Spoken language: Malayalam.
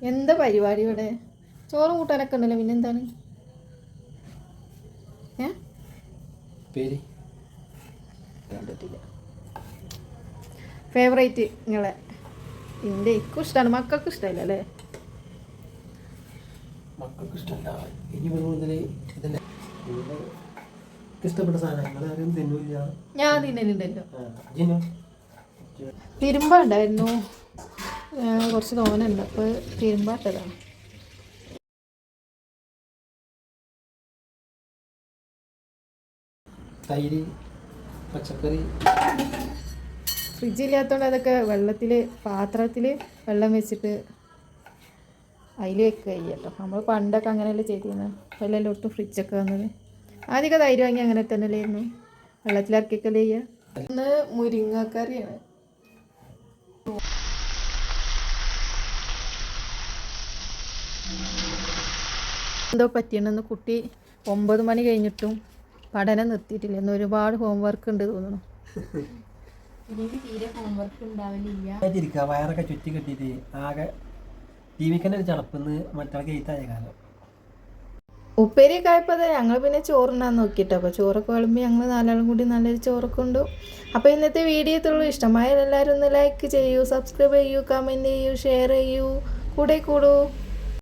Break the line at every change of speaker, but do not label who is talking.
എന്താ പരിപാടി ഇവിടെ? ചോറും കൂട്ടാനൊക്കെ ഉണ്ടല്ലോ, പിന്നെന്താണ്? ഫേവറേറ്റ് നിങ്ങളെ? എൻ്റെ ഇക്കും ഇഷ്ടമാണ്, മക്കൾക്ക് ഇഷ്ടമല്ല അല്ലേ?
മക്കൾക്ക് ഇഷ്ടമല്ല. ഇഷ്ടപ്പെട്ട സാധനങ്ങൾ
ഞാൻ തിന്നലുണ്ടല്ലോ. തിരുമ്പാണ്ടായിരുന്നു, കുറച്ച് തോനുണ്ട്, അപ്പോൾ തിരുമ്പാട്ടതാണ്.
തൈര്, പച്ചക്കറി
ഫ്രിഡ്ജില്ലാത്തതുകൊണ്ട് അതൊക്കെ വെള്ളത്തിൽ പാത്രത്തിൽ വെള്ളം വെച്ചിട്ട് അതിൽ വെക്കുക കേട്ടോ. നമ്മൾ പണ്ടൊക്കെ അങ്ങനെയല്ലേ ചെയ്തിരുന്നത്, അപ്പോൾ എല്ലായിടത്തും ഫ്രിഡ്ജൊക്കെ വന്നത്. ആദ്യമൊക്കെ തൈര് വാങ്ങി അങ്ങനെ തന്നെയല്ലായിരുന്നു, വെള്ളത്തിലിറക്കിയൊക്കെ ചെയ്യുക. ഇന്ന് മുരിങ്ങക്കറിയാണ്. എന്തോ പറ്റിയെന്ന് കുട്ടി 9 മണി കഴിഞ്ഞിട്ടും പഠനം നിർത്തിയിട്ടില്ല. ഇന്ന് ഒരുപാട് ഹോംവർക്ക് ഉണ്ട് തോന്നുന്നു. തീരെ ഹോംവർക്ക് ഉണ്ടാവില്ല.
വയറൊക്കെ ചുറ്റി കെട്ടിയിട്ട് ആകെ ടിവിക്കന്നെ ഒരു ചടപ്പെന്ന് മറ്റൊക്കെ എഴുത്തായ കാലം.
ഉപ്പേരിയൊക്കെ ആയപ്പോൾ അതെ ഞങ്ങൾ പിന്നെ ചോറുണ്ടാന്ന് നോക്കിയിട്ട്, അപ്പോൾ ചോറൊക്കെ വിളമ്പി ഞങ്ങൾ 4 ആളും കൂടി നല്ലൊരു ചോറൊക്കെ ഉണ്ട്. അപ്പോൾ ഇന്നത്തെ വീഡിയോ ഇത്രയുള്ളൂ. ഇഷ്ടമായ എല്ലാവരും ഒന്ന് ലൈക്ക് ചെയ്യൂ, സബ്സ്ക്രൈബ് ചെയ്യൂ, കമൻറ്റ് ചെയ്യൂ, ഷെയർ ചെയ്യൂ, കൂടെ കൂടൂ.